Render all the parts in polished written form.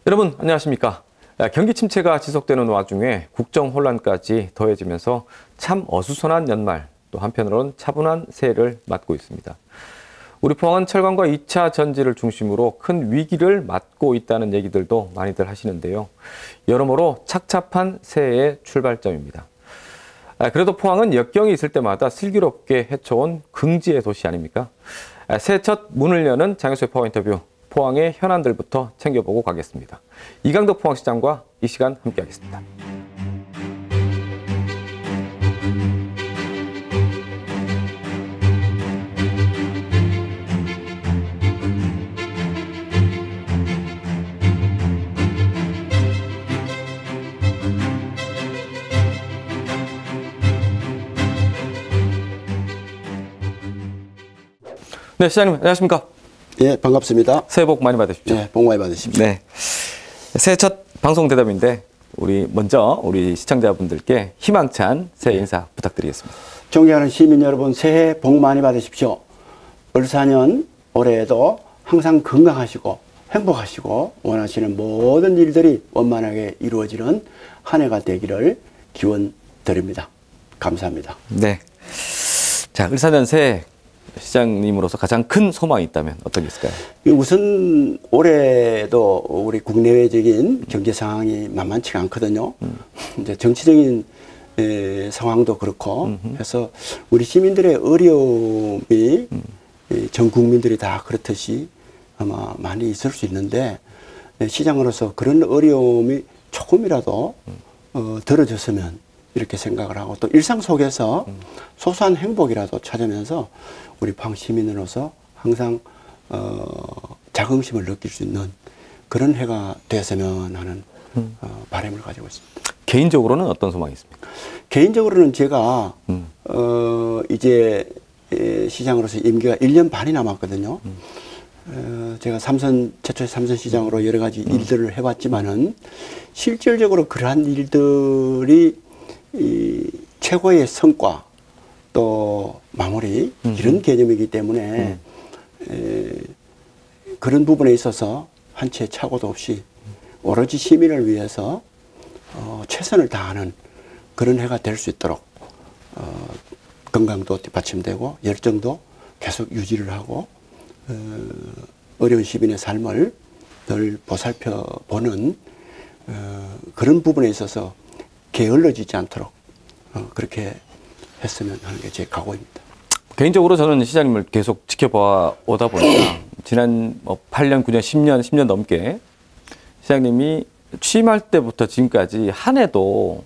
여러분 안녕하십니까. 경기 침체가 지속되는 와중에 국정 혼란까지 더해지면서 참 어수선한 연말, 또 한편으로는 차분한 새해를 맞고 있습니다. 우리 포항은 철강과 2차 전지를 중심으로 큰 위기를 맞고 있다는 얘기들도 많이들 하시는데요. 여러모로 착잡한 새해의 출발점입니다. 그래도 포항은 역경이 있을 때마다 슬기롭게 헤쳐온 긍지의 도시 아닙니까? 새해 첫 문을 여는 장효수의 포항 인터뷰, 포항의 현안들부터 챙겨보고 가겠습니다. 이강덕 포항시장과 이 시간 함께하겠습니다. 네, 시장님 안녕하십니까? 예, 반갑습니다. 새해 복 많이 받으십시오. 네, 복 많이 받으십시오. 네, 새해 첫 방송 대담인데 먼저 우리 시청자분들께 희망찬 새해 인사 부탁드리겠습니다. 존경하는 시민 여러분, 새해 복 많이 받으십시오. 을사년 올해에도 항상 건강하시고 행복하시고 원하시는 모든 일들이 원만하게 이루어지는 한 해가 되기를 기원 드립니다. 감사합니다. 네, 자, 을사년 새해 시장님으로서 가장 큰 소망이 있다면 어떤 게 있을까요? 우선 올해도 우리 국내외적인 경제 상황이 만만치가 않거든요. 이제 정치적인 상황도 그렇고 해서 우리 시민들의 어려움이 전 국민들이 다 그렇듯이 아마 많이 있을 수 있는데 시장으로서 그런 어려움이 조금이라도 덜어졌으면 이렇게 생각을 하고 또 일상 속에서 소소한 행복이라도 찾으면서 우리 포항 시민으로서 항상 자긍심을 느낄 수 있는 그런 해가 되었으면 하는 바람을 가지고 있습니다. 개인적으로는 어떤 소망이 있습니까? 개인적으로는 제가 이제 시장으로서 임기가 1년 반이 남았거든요. 제가 최초의 삼선 시장으로 여러 가지 일들을 해왔지만은 실질적으로 그러한 일들이 최고의 성과 또 마무리 이런 개념이기 때문에 그런 부분에 있어서 한 채 착오도 없이 오로지 시민을 위해서 최선을 다하는 그런 해가 될 수 있도록 건강도 뒷받침되고 열정도 계속 유지를 하고 어려운 시민의 삶을 늘 보살펴 보는 그런 부분에 있어서 게을러지지 않도록 그렇게 했으면 하는 게 제 각오입니다. 개인적으로 저는 시장님을 계속 지켜봐 오다 보니까 지난 8년, 9년, 10년 넘게 시장님이 취임할 때부터 지금까지 한 해도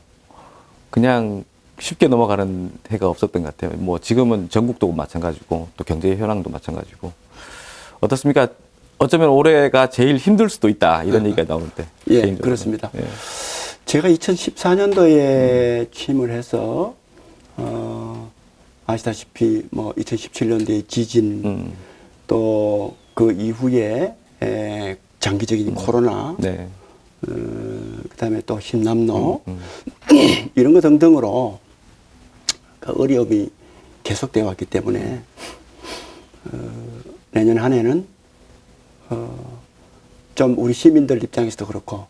그냥 쉽게 넘어가는 해가 없었던 것 같아요. 뭐 지금은 전국도 마찬가지고 또 경제 현황도 마찬가지고 어떻습니까? 어쩌면 올해가 제일 힘들 수도 있다 이런 얘기가 나오는데. 예, 개인적으로. 그렇습니다. 예. 제가 2014년도에 취임을 해서 아시다시피 뭐 2017년도에 지진 또 그 이후에 장기적인 코로나 네. 그다음에 또 힘남노 이런 거 등등으로 그 어려움이 계속되어 왔기 때문에 내년 한 해는 좀 우리 시민들 입장에서도 그렇고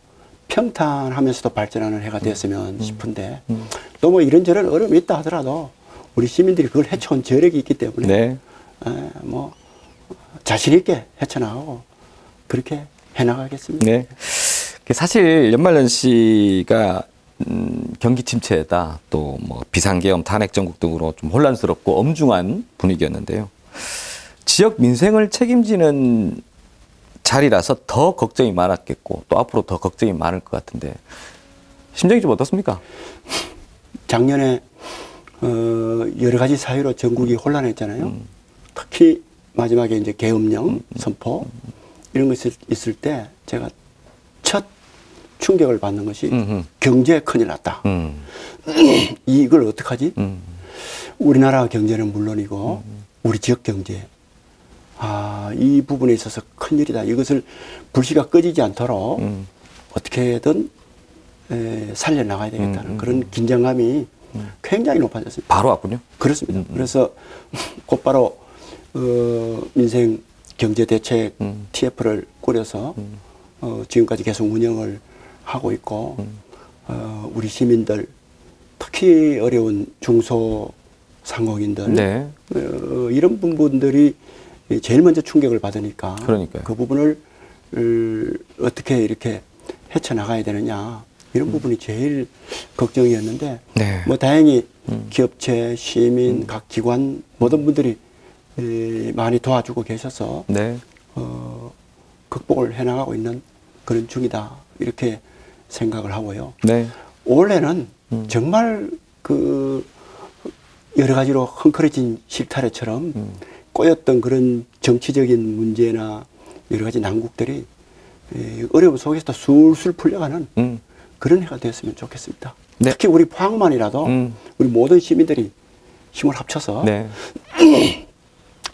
평탄하면서도 발전하는 해가 되었으면 싶은데 또 뭐 이런저런 어려움이 있다 하더라도 우리 시민들이 그걸 헤쳐온 저력이 있기 때문에 네. 뭐 자신 있게 헤쳐나가고 그렇게 해나가겠습니다. 네. 사실 연말연시가 경기 침체다 또 뭐 비상계엄 탄핵 정국 등으로 좀 혼란스럽고 엄중한 분위기였는데요. 지역 민생을 책임지는 자리라서 더 걱정이 많았겠고 또 앞으로 더 걱정이 많을 것 같은데 심정이 좀 어떻습니까? 작년에 여러 가지 사유로 전국이 혼란했잖아요. 특히 마지막에 이제 계엄령 선포 이런 것이 있을 때 제가 첫 충격을 받는 것이 경제에 큰일 났다. 이걸 어떡하지? 우리나라 경제는 물론이고 우리 지역 경제 이 부분에 있어서 큰일이다. 이것을 불씨가 꺼지지 않도록 어떻게든 살려나가야 되겠다는 그런 긴장감이 굉장히 높아졌습니다. 바로 왔군요. 그렇습니다. 그래서 곧바로 민생 경제대책 TF를 꾸려서 지금까지 계속 운영을 하고 있고 우리 시민들 특히 어려운 중소상공인들 네. 이런 부분들이 제일 먼저 충격을 받으니까 그러니까요. 그 부분을 어떻게 이렇게 헤쳐나가야 되느냐 이런 부분이 제일 걱정이었는데 네. 뭐 다행히 기업체, 시민, 각 기관 모든 분들이 많이 도와주고 계셔서 네. 극복을 해나가고 있는 그런 중이다 이렇게 생각을 하고요. 네. 올해는 정말 그 여러 가지로 헝클어진 실타래처럼 꼬였던 그런 정치적인 문제나 여러 가지 난국들이 어려움 속에서도 술술 풀려가는 그런 해가 되었으면 좋겠습니다. 네. 특히 우리 포항만이라도 우리 모든 시민들이 힘을 합쳐서 네.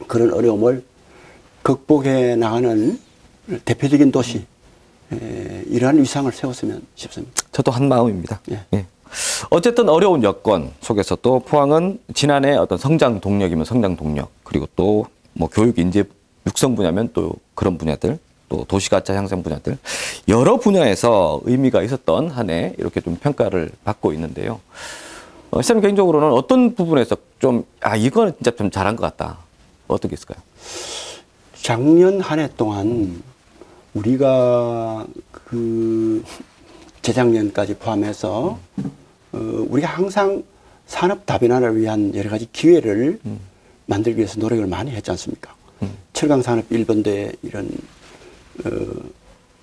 그런 어려움을 극복해 나가는 대표적인 도시 이러한 위상을 세웠으면 싶습니다. 저도 한 마음입니다. 예. 예. 어쨌든 어려운 여건 속에서 또 포항은 지난해 어떤 성장 동력이면 성장 동력, 그리고 또 뭐 교육 인재 육성 분야면 또 그런 분야들, 또 도시가차 향상 분야들 여러 분야에서 의미가 있었던 한 해 이렇게 좀 평가를 받고 있는데요. 시장님 개인적으로는 어떤 부분에서 좀 이거는 진짜 좀 잘한 것 같다. 어떻게 있을까요? 작년 한 해 동안 우리가 그 재작년까지 포함해서 우리가 항상 산업 다변화를 위한 여러 가지 기회를 만들기 위해서 노력을 많이 했지 않습니까? 철강산업 1번대 이런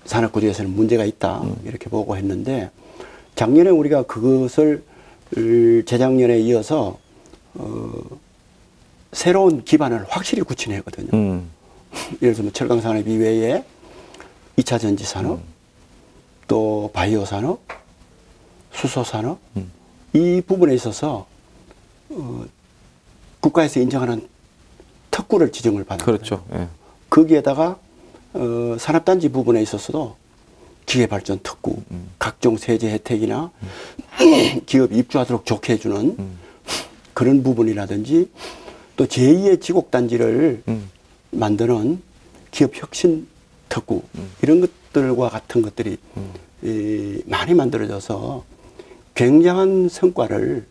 산업구조에서는 문제가 있다 이렇게 보고 했는데 작년에 우리가 그것을 재작년에 이어서 새로운 기반을 확실히 구축했거든요. 예를 들면 철강산업 이외에 2차 전지산업, 또 바이오산업, 수소산업 이 부분에 있어서 국가에서 인정하는 특구를 지정을 받은 그렇죠. 거예요. 예. 거기에다가 산업단지 부분에 있어서도 기회발전 특구, 각종 세제 혜택이나 기업이 입주하도록 좋게 해주는 그런 부분이라든지 또 제2의 지곡단지를 만드는 기업혁신 특구 이런 것들과 같은 것들이 많이 만들어져서 굉장한 성과를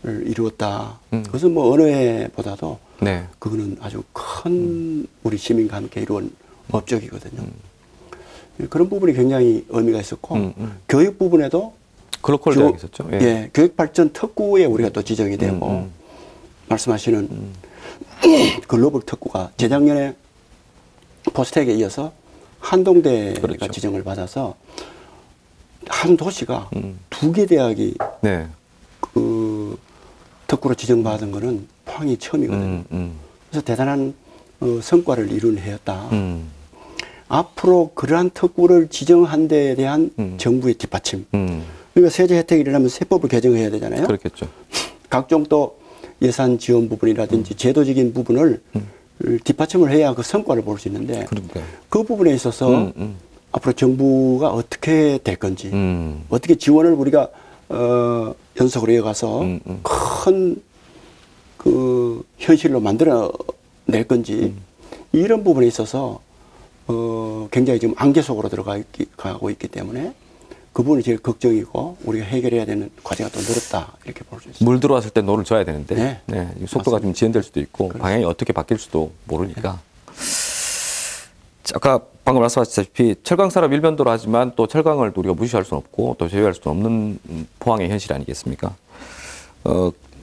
이루었다. 그것은 뭐 어느 해보다도 네. 그거는 아주 큰 우리 시민과 함께 이루은 업적이거든요. 그런 부분이 굉장히 의미가 있었고 교육 부분에도 글로컬 대학이 있었죠. 예. 예, 교육발전 특구에 우리가 또 지정이 되고 말씀하시는 글로벌 특구가 재작년에 포스텍에 이어서 한동대가 그렇죠. 지정을 받아서 한 도시가 두 개 대학이 네. 그 특구로 지정받은 거는 포항이 처음이거든요. 그래서 대단한 성과를 이룬 해였다. 앞으로 그러한 특구를 지정한 데에 대한 정부의 뒷받침. 그러니까 세제 혜택이 일어나면 세법을 개정해야 되잖아요. 그렇겠죠. 각종 또 예산 지원 부분이라든지 제도적인 부분을 뒷받침을 해야 그 성과를 볼 수 있는데 그러니까요. 그 부분에 있어서 앞으로 정부가 어떻게 될 건지 어떻게 지원을 우리가 연속으로 이어가서 큰 그 현실로 만들어 낼 건지 이런 부분에 있어서 굉장히 지금 안개 속으로 들어가고 있기 때문에 그 부분이 제일 걱정이고 우리가 해결해야 되는 과제가 또 늘었다 이렇게 볼 수 있습니다. 물 들어왔을 때 노를 져야 되는데 네. 네. 속도가 좀 지연될 수도 있고 그렇습니다. 방향이 어떻게 바뀔 수도 모르니까. 아까 방금 말씀하셨다시피 철강산업 일변도로 하지만 또 철강을 우리가 무시할 수는 없고 또 제외할 수는 없는 포항의 현실 아니겠습니까?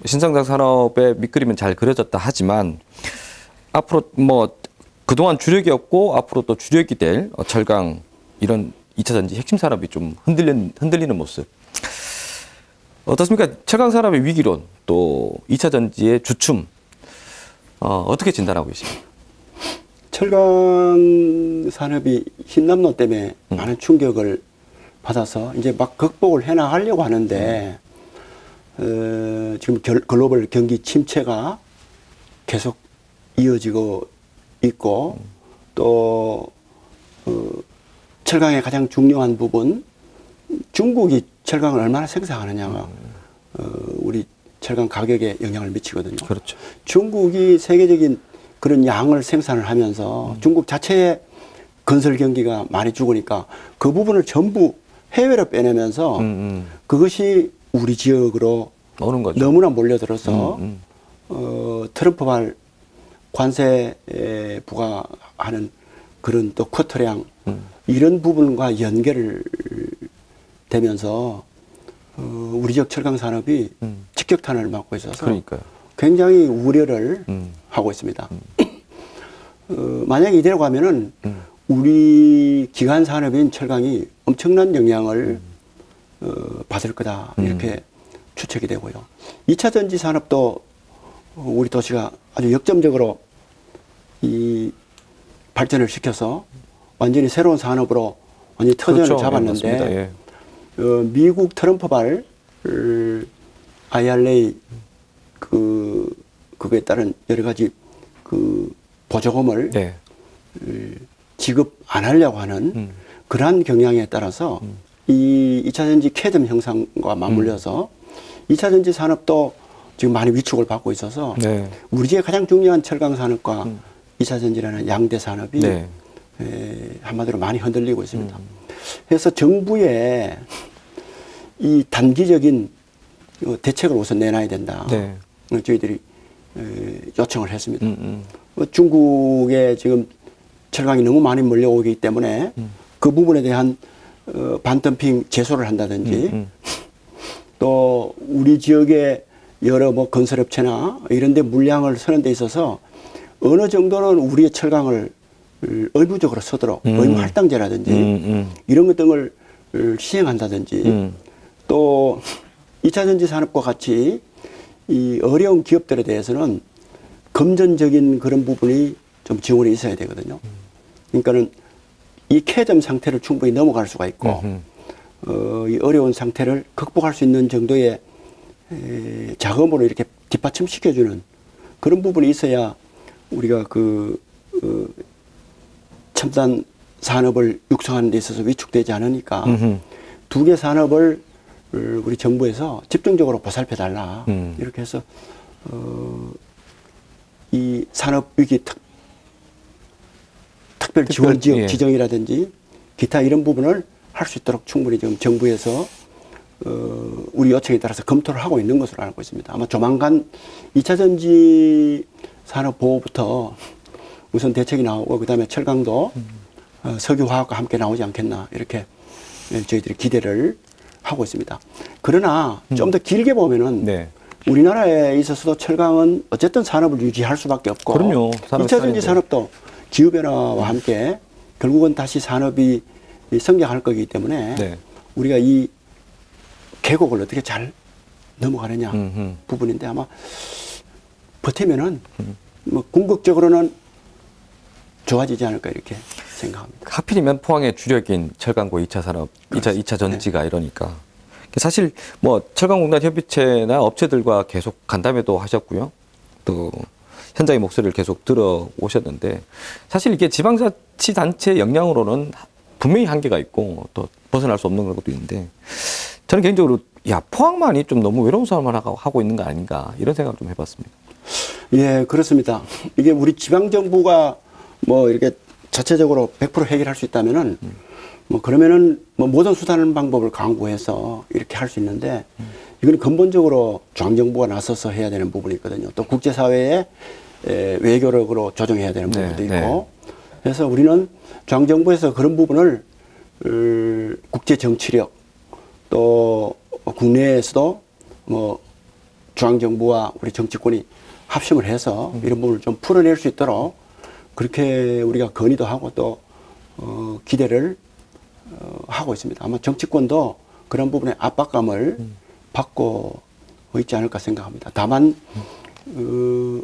신성장 산업의 밑그림은 잘 그려졌다 하지만 앞으로 뭐 그동안 주력이었고 앞으로 또 주력이 될 철강 이런 2차 전지 핵심 산업이 좀 흔들리는 모습. 어떻습니까? 철강 산업의 위기론 또 2차 전지의 주춤 어떻게 진단하고 계십니까? 철강 산업이 흰남노 때문에 많은 충격을 받아서 이제 막 극복을 해나가려고 하는데 지금 글로벌 경기 침체가 계속 이어지고 있고 또 철강의 가장 중요한 부분 중국이 철강을 얼마나 생산하느냐가 우리 철강 가격에 영향을 미치거든요. 그렇죠. 중국이 세계적인 그런 양을 생산을 하면서 중국 자체의 건설 경기가 많이 죽으니까 그 부분을 전부 해외로 빼내면서 그것이 우리 지역으로 오는 거죠. 너무나 몰려들어서 트럼프발 관세 부과하는 그런 또 쿼터량 이런 부분과 연결을 되면서 우리 지역 철강 산업이 직격탄을 맞고 있어서 그러니까요. 굉장히 우려를 하고 있습니다. 만약에 이대로 가면은 우리 기간 산업인 철강이 엄청난 영향을 받을 거다 이렇게 추측이 되고요. 2차 전지 산업도 우리 도시가 아주 역점적으로 이 발전을 시켜서 완전히 새로운 산업으로 완전히 터전을 그렇죠. 잡았는데 예. 미국 트럼프발 IRA 그거에 따른 여러 가지 그 보조금을 네. 지급 안 하려고 하는 그러한 경향에 따라서 이 2차 전지 캐즘 형상과 맞물려서 2차 전지 산업도 지금 많이 위축을 받고 있어서 네. 우리 지역의 가장 중요한 철강 산업과 2차 전지라는 양대 산업이 네. 한마디로 많이 흔들리고 있습니다. 그래서 정부의 이 단기적인 대책을 우선 내놔야 된다. 네. 저희들이 요청을 했습니다. 중국에 지금 철강이 너무 많이 몰려오기 때문에 그 부분에 대한 반덤핑 제소를 한다든지 또 우리 지역의 여러 뭐 건설업체나 이런 데 물량을 서는 데 있어서 어느 정도는 우리의 철강을 의무적으로 서도록 의무 할당제라든지 이런 것 등을 시행한다든지 또 2차 전지 산업과 같이 이 어려운 기업들에 대해서는 금전적인 그런 부분이 좀 지원이 있어야 되거든요. 그러니까는 이 캐점 상태를 충분히 넘어갈 수가 있고 이 어려운 상태를 극복할 수 있는 정도의 자금으로 이렇게 뒷받침시켜주는 그런 부분이 있어야 우리가 첨단 산업을 육성하는 데 있어서 위축되지 않으니까 두 개 산업을 우리 정부에서 집중적으로 보살펴달라 이렇게 해서 이 산업위기 특별 지원 지역 예. 지정이라든지 기타 이런 부분을 할 수 있도록 충분히 지금 정부에서 우리 요청에 따라서 검토를 하고 있는 것으로 알고 있습니다. 아마 조만간 2차 전지 산업 보호부터 우선 대책이 나오고 그다음에 철강도 석유화학과 함께 나오지 않겠나 이렇게 저희들이 기대를 하고 있습니다. 그러나 좀 더 길게 보면은 네. 우리나라에 있어서도 철강은 어쨌든 산업을 유지할 수밖에 없고 그럼요. 2차 전지 산업도 기후변화와 함께 결국은 다시 산업이 성장할 거기 때문에 네. 우리가 이 계곡을 어떻게 잘 넘어가느냐 부분인데 아마 버티면은 뭐 궁극적으로는 좋아지지 않을까 이렇게 생각합니다. 하필이면 포항의 주력인 철강고 2차 산업, 2차 전지가 이러니까. 사실 뭐 철강공단 협의체나 업체들과 계속 간담회도 하셨고요. 또 현장의 목소리를 계속 들어오셨는데 사실 이게 지방자치단체 역량으로는 분명히 한계가 있고 또 벗어날 수 없는 것도 있는데 저는 개인적으로 포항만이 좀 너무 외로운 삶을 하고 있는 거 아닌가 이런 생각을 좀 해봤습니다. 예, 그렇습니다. 이게 우리 지방정부가 뭐 이렇게 자체적으로 100% 해결할 수 있다면은 뭐 그러면은 뭐 모든 수단 방법을 강구해서 이렇게 할 수 있는데 이건 근본적으로 중앙정부가 나서서 해야 되는 부분이 있거든요. 또 국제사회의 외교력으로 조정해야 되는 부분도 있고 네. 그래서 우리는 중앙정부에서 그런 부분을 국제정치력 또 국내에서도 뭐 중앙정부와 우리 정치권이 합심을 해서 이런 부분을 좀 풀어낼 수 있도록 그렇게 우리가 건의도 하고 또 기대를 하고 있습니다. 아마 정치권도 그런 부분에 압박감을 받고 있지 않을까 생각합니다. 다만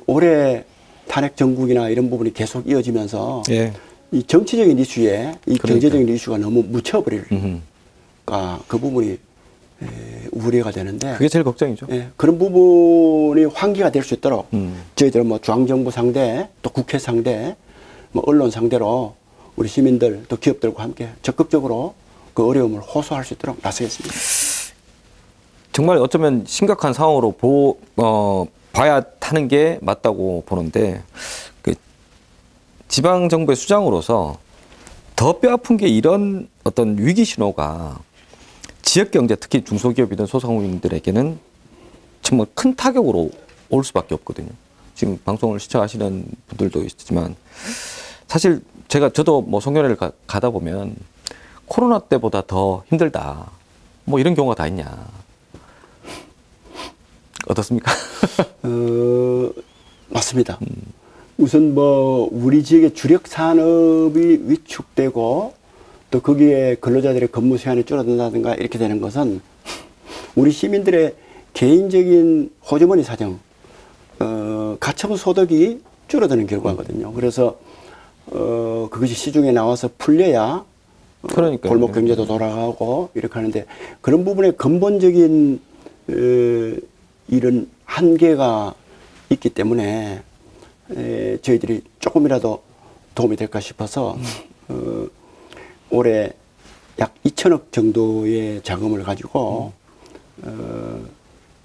올해 탄핵 정국이나 이런 부분이 계속 이어지면서 예. 이 정치적인 이슈에 이 그러니까. 경제적인 이슈가 너무 묻혀버릴까 그 부분이 우려가 되는데 그게 제일 걱정이죠. 예, 그런 부분이 환기가 될 수 있도록 저희들은 뭐 중앙정부 상대 또 국회 상대 뭐 언론 상대로 우리 시민들 또 기업들과 함께 적극적으로 그 어려움을 호소할 수 있도록 나서겠습니다. 정말 어쩌면 심각한 상황으로 봐야 하는 게 맞다고 보는데 그 지방정부의 수장으로서 더 뼈아픈 게 이런 어떤 위기 신호가 지역 경제, 특히 중소기업이든 소상공인들에게는 정말 큰 타격으로 올 수밖에 없거든요. 지금 방송을 시청하시는 분들도 있지만 사실 저도 뭐 송년회를 가다 보면 코로나 때보다 더 힘들다. 뭐 이런 경우가 다 있냐. 어떻습니까? 맞습니다. 우선 뭐 우리 지역의 주력 산업이 위축되고 또 거기에 근로자들의 근무 시간이 줄어든다든가 이렇게 되는 것은 우리 시민들의 개인적인 호주머니 사정, 가처분 소득이 줄어드는 결과거든요. 그래서 그것이 시중에 나와서 풀려야 골목 경제도 돌아가고 이렇게 하는데 그런 부분에 근본적인 이런 한계가 있기 때문에 저희들이 조금이라도 도움이 될까 싶어서 올해 약 2천억 정도의 자금을 가지고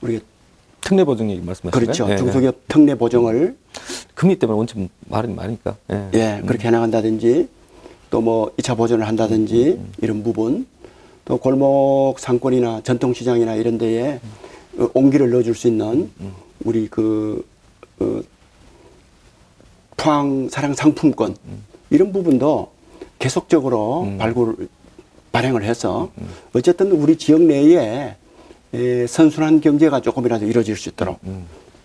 우리가 특례 보정 얘기 말씀하시는 거예요? 그렇죠. 중소기업 특례 보정을 금리 때문에 원체 많으니까. 예, 그렇게 해나간다든지 또 뭐 2차 보전을 한다든지 이런 부분 또 골목 상권이나 전통시장이나 이런 데에 온기를 넣어줄 수 있는 우리 포항 사랑 상품권 이런 부분도 계속적으로 발행을 해서 어쨌든 우리 지역 내에 선순환 경제가 조금이라도 이루어질 수 있도록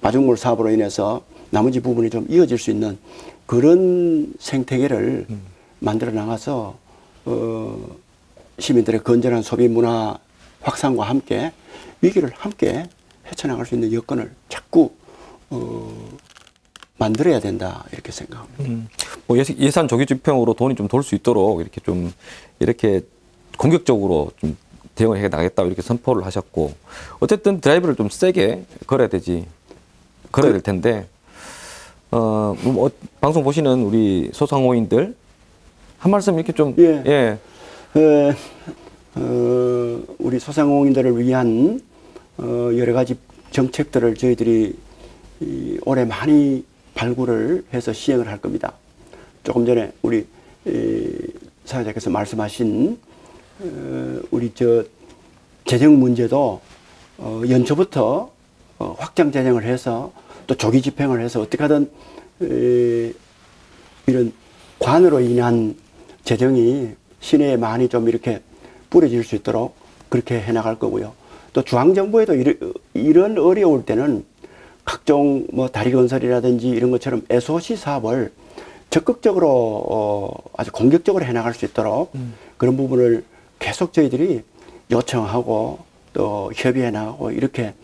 마중물 사업으로 인해서 나머지 부분이 좀 이어질 수 있는 그런 생태계를 만들어 나가서 시민들의 건전한 소비 문화 확산과 함께 위기를 함께 헤쳐나갈 수 있는 여건을 자꾸 만들어야 된다 이렇게 생각합니다. 뭐 예산 조기 집행으로 돈이 좀 돌 수 있도록 이렇게 공격적으로 좀 대응을 해 나가겠다 이렇게 선포를 하셨고 어쨌든 드라이브를 좀 세게 걸어야 될 텐데 방송 보시는 우리 소상공인들 한 말씀 이렇게 좀 우리 소상공인들을 위한 여러 가지 정책들을 저희들이 올해 많이 발굴을 해서 시행을 할 겁니다. 조금 전에 우리 사회자께서 말씀하신 우리 재정 문제도 연초부터 확장 재정을 해서 또 조기 집행을 해서 어떻게 하든 이런 관으로 인한 재정이 시내에 많이 좀 이렇게 뿌려질 수 있도록 그렇게 해나갈 거고요. 또 중앙정부에도 이런 어려울 때는 각종 뭐 다리 건설이라든지 이런 것처럼 SOC 사업을 적극적으로 아주 공격적으로 해나갈 수 있도록 그런 부분을 계속 저희들이 요청하고 또 협의해 나가고 이렇게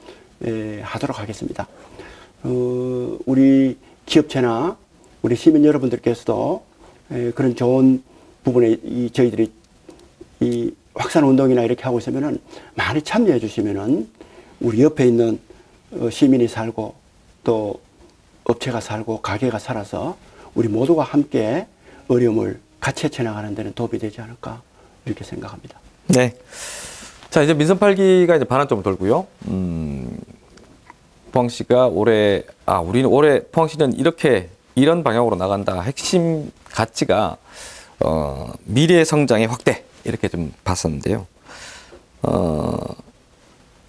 하도록 하겠습니다. 우리 기업체나 우리 시민 여러분들께서도 그런 좋은 부분에 저희들이 이 확산 운동이나 이렇게 하고 있으면은 많이 참여해 주시면은 우리 옆에 있는 시민이 살고 또 업체가 살고 가게가 살아서 우리 모두가 함께 어려움을 같이 헤쳐나가는 데는 도움이 되지 않을까 이렇게 생각합니다. 네. 자, 이제 민선 8기가 이제 반환점을 돌고요. 포항시가 우리는 올해 포항시는 이런 방향으로 나간다. 핵심 가치가 미래 성장의 확대 이렇게 좀 봤었는데요.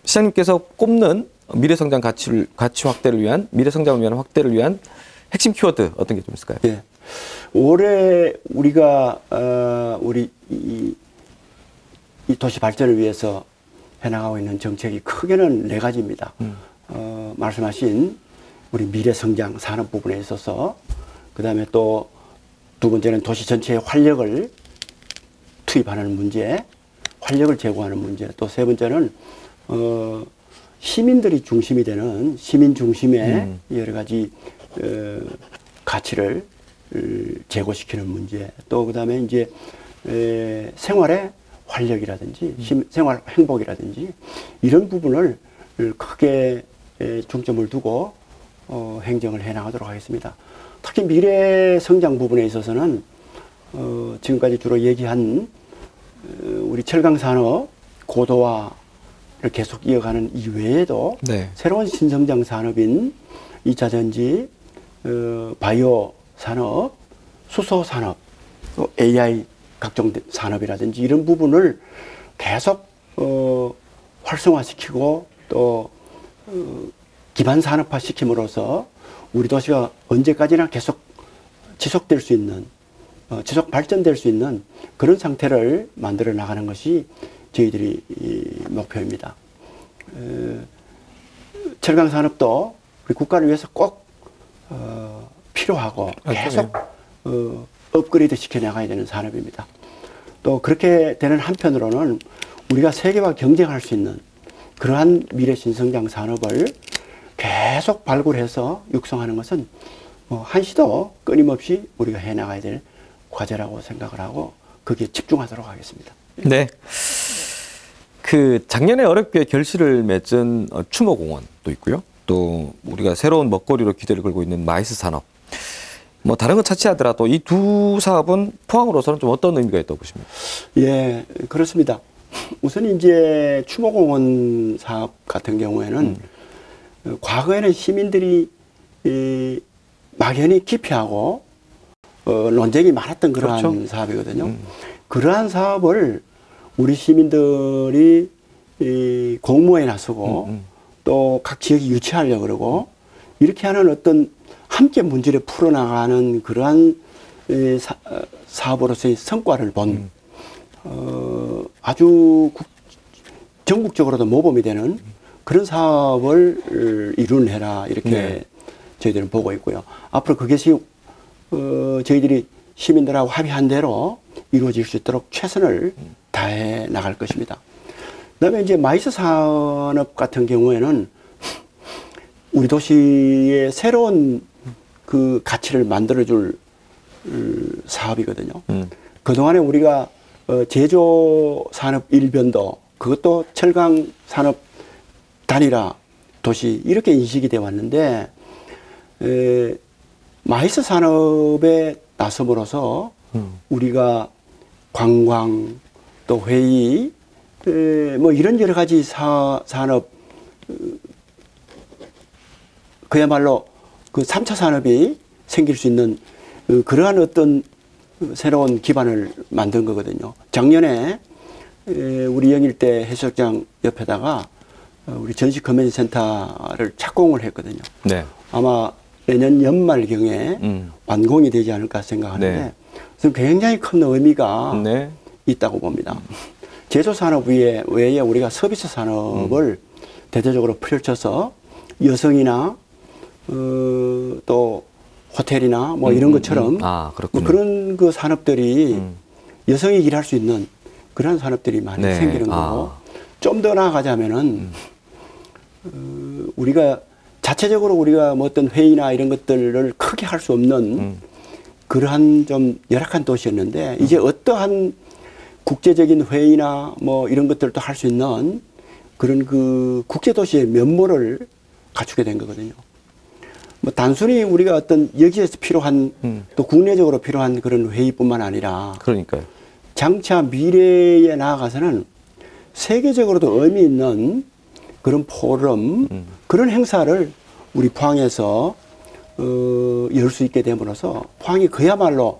시장님께서 꼽는 미래 성장 가치 확대를 위한 미래 성장을 위한 확대를 위한 핵심 키워드 어떤 게 좀 있을까요? 예. 올해 우리가 우리 이 도시 발전을 위해서 해나가고 있는 정책이 크게는 4가지입니다. 말씀하신 우리 미래 성장 산업 부분에 있어서 그다음에 또 2번째는 도시 전체에 활력을 투입하는 문제, 활력을 제공하는 문제, 또 3번째는 시민들이 중심이 되는 시민 중심의 여러 가지 가치를 제고시키는 문제, 또 그다음에 이제 생활의 활력이라든지 생활 행복이라든지 이런 부분을 크게 중점을 두고 행정을 해 나가도록 하겠습니다. 특히 미래 성장 부분에 있어서는 지금까지 주로 얘기한 우리 철강 산업 고도화를 계속 이어가는 이외에도 새로운 신성장 산업인 2차 전지, 바이오 산업, 수소 산업, 또 AI 각종 산업이라든지 이런 부분을 계속 활성화시키고 또 기반 산업화 시킴으로써 우리 도시가 언제까지나 계속 지속될 수 있는 지속 발전될 수 있는 그런 상태를 만들어 나가는 것이 저희들이 목표입니다. 철강 산업도 우리 국가를 위해서 꼭 필요하고 계속 업그레이드 시켜 나가야 되는 산업입니다. 또 그렇게 되는 한편으로는 우리가 세계와 경쟁할 수 있는 그러한 미래 신성장 산업을 계속 발굴해서 육성하는 것은 한시도 끊임없이 우리가 해나가야 될 과제라고 생각을 하고 거기에 집중하도록 하겠습니다. 네. 그 작년에 어렵게 결실을 맺은 추모공원도 있고요. 또 우리가 새로운 먹거리로 기대를 걸고 있는 마이스 산업. 뭐 다른 건 차치하더라도 이 두 사업은 포항으로서는 좀 어떤 의미가 있다고 보십니까? 예, 그렇습니다. 우선 이제 추모공원 사업 같은 경우에는 과거에는 시민들이 막연히 기피하고 논쟁이 많았던 그러한 그렇죠. 사업이거든요. 그러한 사업을 우리 시민들이 공모에 나서고 또 각 지역이 유치하려고 그러고 이렇게 하는 어떤 함께 문제를 풀어나가는 그러한 사업으로서의 성과를 본 아주 전국적으로도 모범이 되는 그런 사업을 이룬해라 이렇게 네. 저희들은 보고 있고요. 앞으로 그것이 저희들이 시민들하고 합의한 대로 이루어질 수 있도록 최선을 다해 나갈 것입니다. 그다음에 이제 마이스 산업 같은 경우에는 우리 도시의 새로운 그 가치를 만들어줄 사업이거든요. 그동안에 우리가 제조 산업 일변도 그것도 철강 산업 단일화 도시 이렇게 인식이 되어 왔는데 마이스 산업에 나섬으로써 우리가 관광 또 회의 뭐 이런 여러 가지 산업 그야말로 그 3차 산업이 생길 수 있는 그러한 어떤 새로운 기반을 만든 거거든요. 작년에 우리 영일대 해수욕장 옆에다가 우리 전시 컨벤션 센터를 착공을 했거든요. 네. 아마 내년 연말경에 완공이 되지 않을까 생각하는데 네. 그래서 굉장히 큰 의미가 네. 있다고 봅니다. 제조산업 외에 우리가 서비스 산업을 대대적으로 펼쳐서 여성이나 또 호텔이나 뭐 이런 것처럼 아, 뭐 그런 그 산업들이 여성이 일할 수 있는 그런 산업들이 많이 네. 생기는 거고 좀 더 나아가자면은 우리가 자체적으로 우리가 뭐 어떤 회의나 이런 것들을 크게 할 수 없는 그러한 좀 열악한 도시였는데 이제 어떠한 국제적인 회의나 뭐 이런 것들도 할 수 있는 그런 그 국제도시의 면모를 갖추게 된 거거든요. 뭐 단순히 우리가 어떤 여기에서 필요한 또 국내적으로 필요한 그런 회의뿐만 아니라 그러니까요. 장차 미래에 나아가서는 세계적으로도 의미 있는 그런 포럼 그런 행사를 우리 포항에서 열 수 있게 됨으로써 포항이 그야말로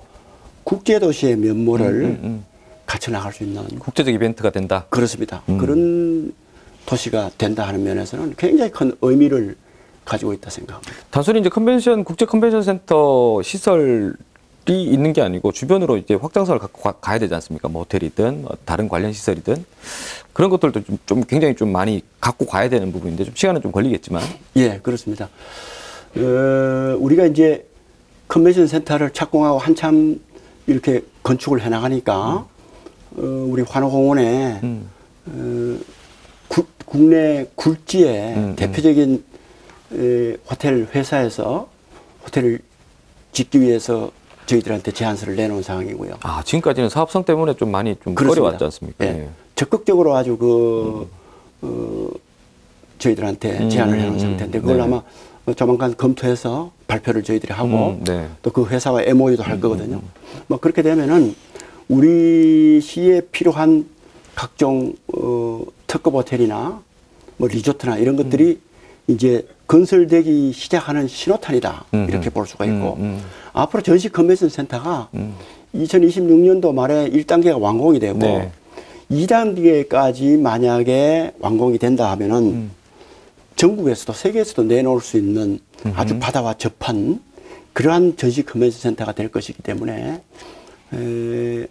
국제도시의 면모를 갖춰 나갈 수 있는 국제적 이벤트가 된다. 그렇습니다. 그런 도시가 된다 하는 면에서는 굉장히 큰 의미를 가지고 있다 생각합니다. 단순히 이제 국제 컨벤션 센터 시설이 있는 게 아니고 주변으로 이제 확장선을 갖고 가야 되지 않습니까? 뭐 호텔이든 다른 관련 시설이든 그런 것들도 좀 굉장히 좀 많이 갖고 가야 되는 부분인데 좀 시간은 좀 걸리겠지만. 예, 그렇습니다. 우리가 이제 컨벤션 센터를 착공하고 한참 이렇게 건축을 해나가니까 우리 환호공원에 국내 굴지의 대표적인 호텔 회사에서 호텔을 짓기 위해서 저희들한테 제안서를 내놓은 상황이고요. 아, 지금까지는 사업성 때문에 좀 많이 좀 꺼려왔지 않습니까? 예. 예. 적극적으로 아주 저희들한테 제안을 해놓은 상태인데 그걸 네. 아마 조만간 검토해서 발표를 저희들이 하고 네. 또 그 회사와 MOU도 할 거거든요. 뭐 그렇게 되면은 우리 시에 필요한 각종 특급 호텔이나 뭐 리조트나 이런 것들이 이제 건설되기 시작하는 신호탄이다 이렇게 볼 수가 있고 앞으로 전시 컨벤션 센터가 2026년도 말에 1단계가 완공이 되고 네. 2단계까지 만약에 완공이 된다 하면은 전국에서도 세계에서도 내놓을 수 있는 아주 바다와 접한 그러한 전시 컨벤션 센터가 될 것이기 때문에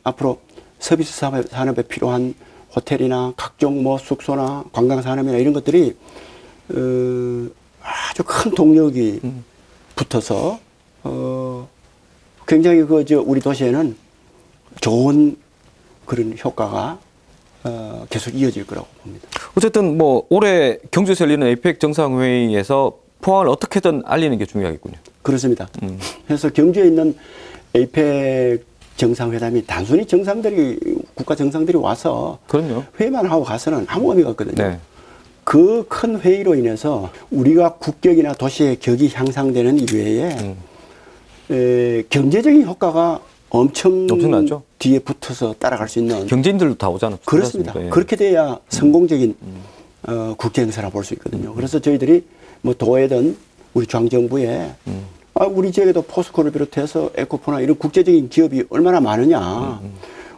앞으로 서비스 산업에 필요한 호텔이나 각종 뭐 숙소나 관광 산업이나 이런 것들이 아주 큰 동력이 붙어서 굉장히 우리 도시에는 좋은 그런 효과가 계속 이어질 거라고 봅니다. 어쨌든 뭐 올해 경주에서 열리는 에이펙 정상회의에서 포항을 어떻게든 알리는 게 중요하겠군요. 그렇습니다. 그래서 경주에 있는 에이펙 정상회담이 단순히 국가 정상들이 와서 그럼요. 회의만 하고 가서는 아무 의미가 없거든요. 네. 그 큰 회의로 인해서 우리가 국격이나 도시의 격이 향상되는 이외에 경제적인 효과가 엄청나죠. 뒤에 붙어서 따라갈 수 있는 경제인들도 다 오잖아요. 그렇습니다. 예. 그렇게 돼야 성공적인 국제 행사라 볼 수 있거든요. 그래서 저희들이 뭐 도에든 우리 중앙정부에 우리 지역에도 포스코를 비롯해서 에코포나 이런 국제적인 기업이 얼마나 많으냐.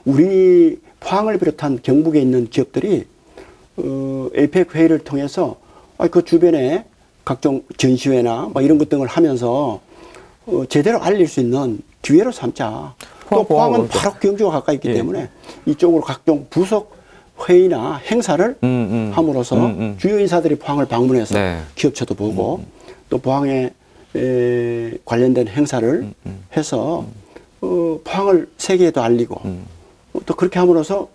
우리 포항을 비롯한 경북에 있는 기업들이 에이펙 회의를 통해서 그 주변에 각종 전시회나 뭐 이런 것 등을 하면서 제대로 알릴 수 있는 기회로 삼자. 또 포항은 바로 경주가 가까이 있기 때문에 이쪽으로 각종 부속 회의나 행사를 함으로써 주요 인사들이 포항을 방문해서 기업체도 보고 또 포항에 관련된 행사를 해서 포항을 세계에도 알리고 또 그렇게 함으로써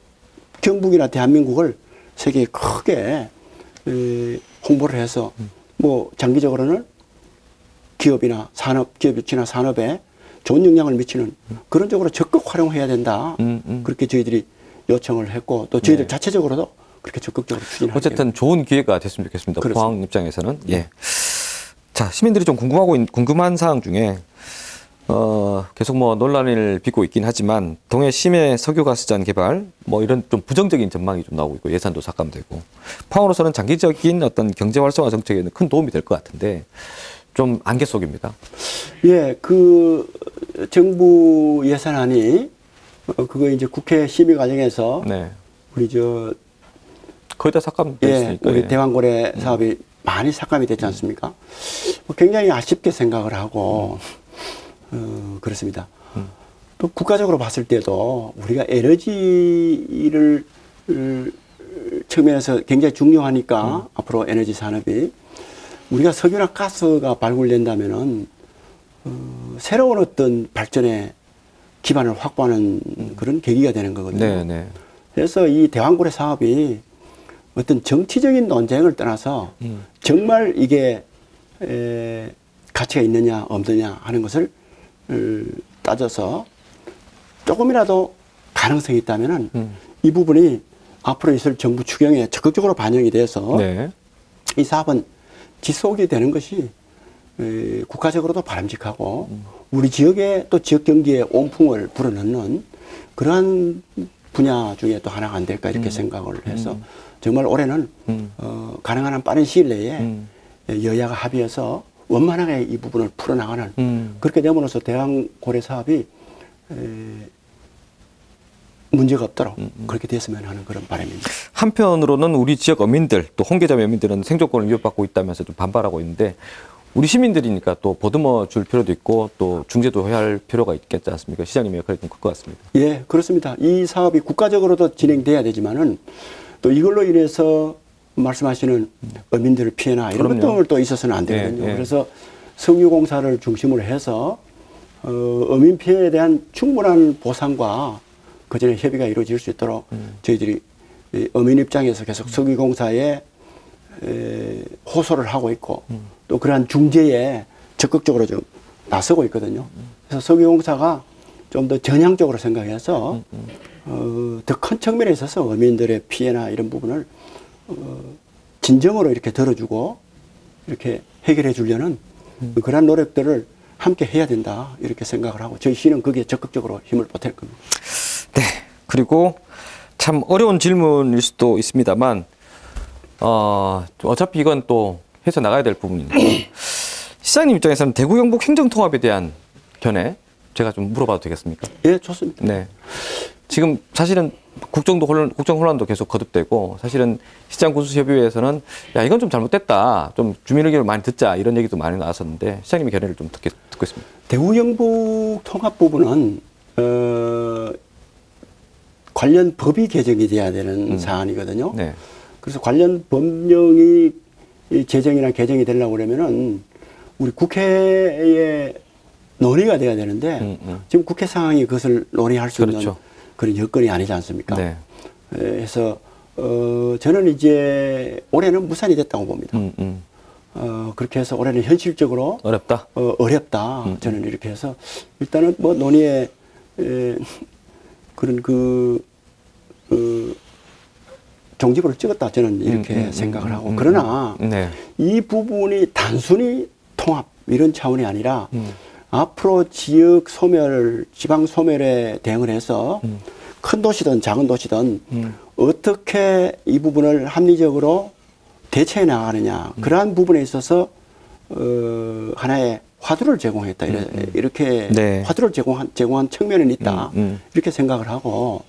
경북이나 대한민국을 세계에 크게 홍보를 해서 뭐 장기적으로는 기업이나 산업, 기업 유치나 산업에 좋은 영향을 미치는 그런 쪽으로 적극 활용해야 된다. 그렇게 저희들이 요청을 했고 또 저희들 자체적으로도 그렇게 적극적으로 추진할게요. 어쨌든 좋은 기회가 됐으면 좋겠습니다. 그렇습니다. 포항 입장에서는. 예. 자, 시민들이 좀 궁금한 사항 중에 계속 뭐 논란을 빚고 있긴 하지만 동해 심해 석유가스잔 개발 뭐 이런 좀 부정적인 전망이 좀 나오고 있고 예산도 삭감되고 포항으로서는 장기적인 어떤 경제 활성화 정책에는 큰 도움이 될 것 같은데 좀 안개 속입니다. 예, 그 정부 예산안이 그거 이제 국회 심의 과정에서 우리 거의 다 삭감됐으니까 우리 대왕고래 사업이 많이 삭감이 됐지 않습니까? 굉장히 아쉽게 생각을 하고 그렇습니다. 또 국가적으로 봤을 때도 우리가 에너지를 측면에서 굉장히 중요하니까 앞으로 에너지 산업이 우리가 석유나 가스가 발굴된다면은 새로운 어떤 발전의 기반을 확보하는 그런 계기가 되는 거거든요. 그래서 이 대왕고래 사업이 어떤 정치적인 논쟁을 떠나서 정말 이게 가치가 있느냐 없느냐 하는 것을 따져서 조금이라도 가능성이 있다면은 이 부분이 앞으로 있을 정부 추경에 적극적으로 반영이 돼서 이 사업은 지속이 되는 것이 국가적으로도 바람직하고 우리 지역에 또 지역 경기에 온풍을 불어넣는 그러한 분야 중에 또 하나가 안 될까 이렇게 생각을 해서 정말 올해는 가능한 한 빠른 시일 내에 여야가 합의해서 원만하게 이 부분을 풀어나가는 그렇게 됨으로써 대왕고래 사업이 문제가 없도록 그렇게 됐으면 하는 그런 바람입니다. 한편으로는 우리 지역 어민들 또 홍계점 어민들은 생존권을 위협받고 있다면서 좀 반발하고 있는데 우리 시민들이니까 또 보듬어 줄 필요도 있고 또 중재도 해야 할 필요가 있겠지 않습니까? 시장님의 역할이 좀 클 것 같습니다. 예, 그렇습니다. 이 사업이 국가적으로도 진행돼야 되지만은 또 이걸로 인해서 말씀하시는 어민들 피해나 이런 것들 또 있어서는 안 되거든요. 그래서 석유공사를 중심으로 해서 어민 피해에 대한 충분한 보상과 그전에 협의가 이루어질 수 있도록 저희들이 어민 입장에서 계속 석유공사에 호소를 하고 있고 또 그러한 중재에 적극적으로 좀 나서고 있거든요. 그래서 석유공사가 좀 더 전향적으로 생각해서 더 큰 측면에 있어서 어민들의 피해나 이런 부분을 진정으로 이렇게 들어주고 이렇게 해결해 주려는 그러한 노력들을 함께 해야 된다 이렇게 생각을 하고 저희 시는 거기에 적극적으로 힘을 보탤 겁니다. 네. 그리고 참 어려운 질문일 수도 있습니다만 어차피 이건 또 해서 나가야 될 부분이니까 시장님 입장에서는 대구 경북 행정통합에 대한 견해 제가 좀 물어봐도 되겠습니까? 예, 좋습니다. 네. 지금 사실은 국정 혼란도 계속 거듭되고 사실은 시장군수협의회에서는 야 이건 좀 잘못됐다. 좀 주민 의견을 많이 듣자 이런 얘기도 많이 나왔었는데 시장님의 견해를 좀 듣고 있습니다. 대구 경북 통합 부분은 관련 법이 개정이 돼야 되는 사안이거든요. 네. 그래서 관련 법령이 제정이나 개정이 되려고 그러면은 우리 국회에 논의가 돼야 되는데 지금 국회 상황이 그것을 논의할 수 그렇죠. 있는 그런 여건이 아니지 않습니까? 네. 그래서 저는 이제 올해는 무산이 됐다고 봅니다. 그렇게 해서 올해는 현실적으로 어렵다. 어렵다. 저는 이렇게 해서 일단은 뭐 논의에 그런 종지부를 찍었다 저는 이렇게 생각을 하고 그러나 네. 이 부분이 단순히 통합 이런 차원이 아니라 앞으로 지역 소멸, 지방 소멸에 대응을 해서 큰 도시든 작은 도시든 어떻게 이 부분을 합리적으로 대처해 나가느냐 그러한 부분에 있어서 하나의 화두를 제공했다 이렇게 네. 화두를 제공한 측면은 있다 이렇게 생각을 하고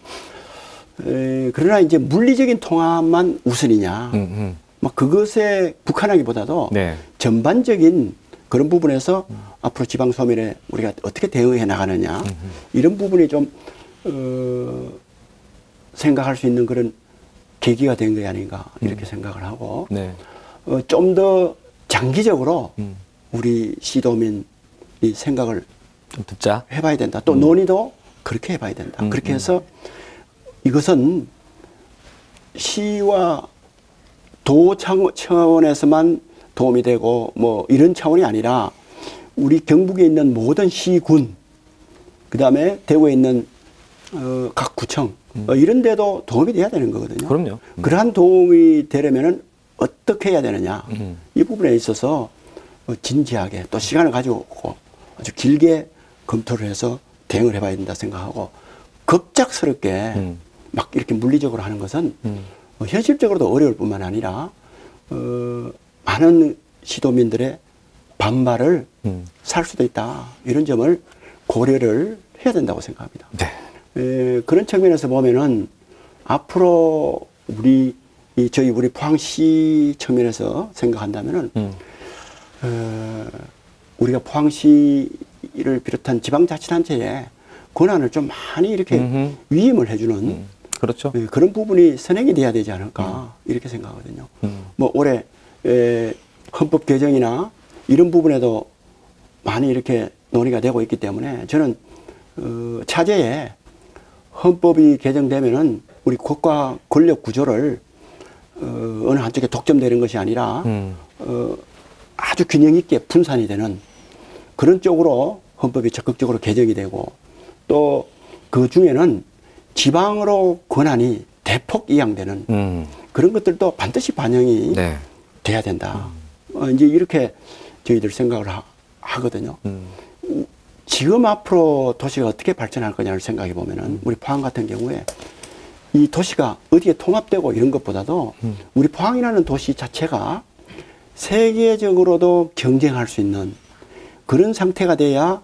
그러나 이제 물리적인 통합만 우선이냐 막 그것에 국한하기보다도 네. 전반적인 그런 부분에서 앞으로 지방 소멸에 우리가 어떻게 대응해 나가느냐 이런 부분이 좀 생각할 수 있는 그런 계기가 된 게 아닌가 이렇게 생각을 하고 네. 좀 더 장기적으로 우리 시도민이 생각을 좀 듣자. 해봐야 된다. 또 논의도 그렇게 해봐야 된다. 그렇게 해서 이것은 시와 도 차원에서만 도움이 되고 뭐 이런 차원이 아니라 우리 경북에 있는 모든 시군 그다음에 대구에 있는 각 구청 이런 데도 도움이 돼야 되는 거거든요. 그럼요. 그러한 도움이 되려면은 어떻게 해야 되느냐 이 부분에 있어서 진지하게 또 시간을 가지고 아주 길게 검토를 해서 대응을 해봐야 된다 생각하고 급작스럽게 막 이렇게 물리적으로 하는 것은 현실적으로도 어려울 뿐만 아니라 많은 시도민들의 반발을 살 수도 있다 이런 점을 고려를 해야 된다고 생각합니다. 네. 그런 측면에서 보면은 앞으로 우리 포항시 측면에서 생각한다면은 우리가 포항시를 비롯한 지방자치단체에 권한을 좀 많이 이렇게 위임을 해주는 그렇죠. 그런 부분이 선행이 돼야 되지 않을까 이렇게 생각하거든요. 뭐 올해 헌법 개정이나 이런 부분에도 많이 이렇게 논의가 되고 있기 때문에 저는 차제에 헌법이 개정되면은 우리 국가 권력 구조를 어느 한쪽에 독점되는 것이 아니라 아주 균형 있게 분산이 되는 그런 쪽으로 헌법이 적극적으로 개정이 되고 또 그 중에는 지방으로 권한이 대폭 이양되는 그런 것들도 반드시 반영이 네. 돼야 된다. 이제 이렇게 저희들 생각을 하거든요. 지금 앞으로 도시가 어떻게 발전할 거냐를 생각해 보면은 우리 포항 같은 경우에 이 도시가 어디에 통합되고 이런 것보다도 우리 포항이라는 도시 자체가 세계적으로도 경쟁할 수 있는 그런 상태가 돼야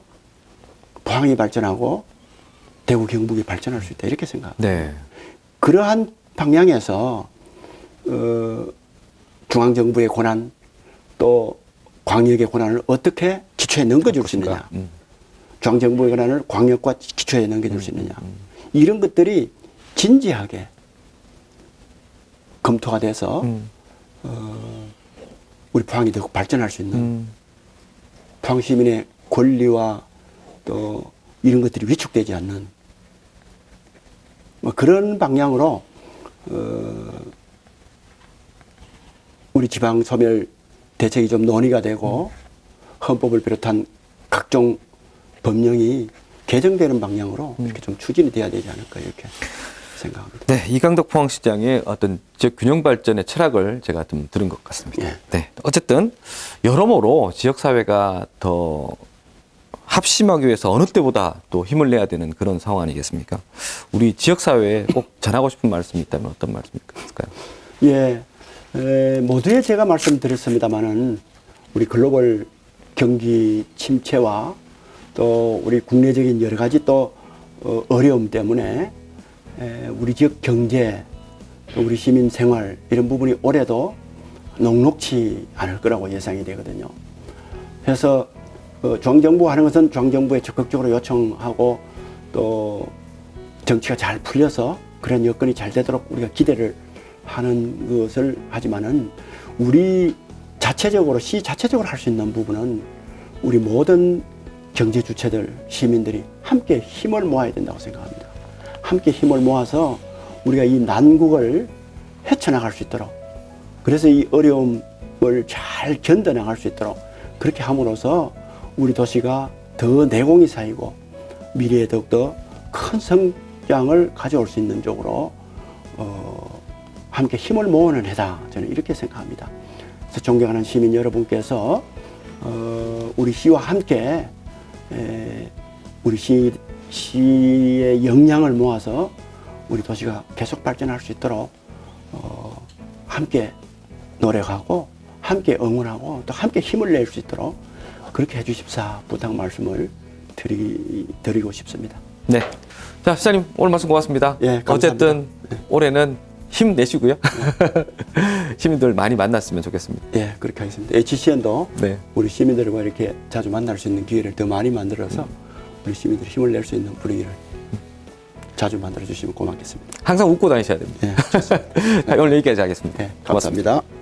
포항이 발전하고 대구 경북이 발전할 수 있다 이렇게 생각합니다. 네. 그러한 방향에서 중앙정부의 권한 또 광역의 권한을 어떻게 기초에 넘겨줄 수 있느냐 중앙정부의 권한을 광역과 기초에 넘겨줄 수 있느냐 이런 것들이 진지하게 검토가 돼서 우리 포항이 더 발전할 수 있는 포항 시민의 권리와 또 이런 것들이 위축되지 않는 뭐 그런 방향으로 우리 지방 소멸 대책이 좀 논의가 되고 헌법을 비롯한 각종 법령이 개정되는 방향으로 이렇게 좀 추진이 돼야 되지 않을까 이렇게 생각합니다. 네, 이강덕 포항시장의 어떤 지역 균형 발전의 철학을 제가 좀 들은 것 같습니다. 예. 네, 어쨌든 여러모로 지역 사회가 더 합심하기 위해서 어느 때보다 또 힘을 내야 되는 그런 상황 아니겠습니까? 우리 지역 사회에 꼭 전하고 싶은 말씀이 있다면 어떤 말씀일까요? 예, 모두에 제가 말씀드렸습니다만은 우리 글로벌 경기 침체와 또 우리 국내적인 여러 가지 또 어려움 때문에 우리 지역 경제, 또 우리 시민 생활 이런 부분이 올해도 녹록치 않을 거라고 예상이 되거든요. 그래서 중앙정부 하는 것은 중앙정부에 적극적으로 요청하고 또 정치가 잘 풀려서 그런 여건이 잘 되도록 우리가 기대를 하는 것을 하지만은 우리 자체적으로 시 자체적으로 할 수 있는 부분은 우리 모든 경제 주체들 시민들이 함께 힘을 모아야 된다고 생각합니다. 함께 힘을 모아서 우리가 이 난국을 헤쳐나갈 수 있도록, 그래서 이 어려움을 잘 견뎌나갈 수 있도록 그렇게 함으로써 우리 도시가 더 내공이 쌓이고 미래에 더욱더 큰 성장을 가져올 수 있는 쪽으로 함께 힘을 모으는 해다, 저는 이렇게 생각합니다. 그래서 존경하는 시민 여러분께서 우리 시와 함께 우리 시의 역량을 모아서 우리 도시가 계속 발전할 수 있도록 함께 노력하고 함께 응원하고 또 함께 힘을 낼 수 있도록 그렇게 해주십사 부탁 말씀을 드리고 싶습니다. 네. 자, 시장님 오늘 말씀 고맙습니다. 예, 감사합니다. 어쨌든 올해는 힘내시고요. 시민들 많이 만났으면 좋겠습니다. 예, 그렇게 하겠습니다. HCN도 네. 우리 시민들과 이렇게 자주 만날 수 있는 기회를 더 많이 만들어서 우리 시민들이 힘을 낼 수 있는 분위기를 자주 만들어 주시면 고맙겠습니다. 항상 웃고 다니셔야 됩니다. 예, 좋습니다. 자, 오늘 여기까지 하겠습니다. 예, 감사합니다. 고맙습니다.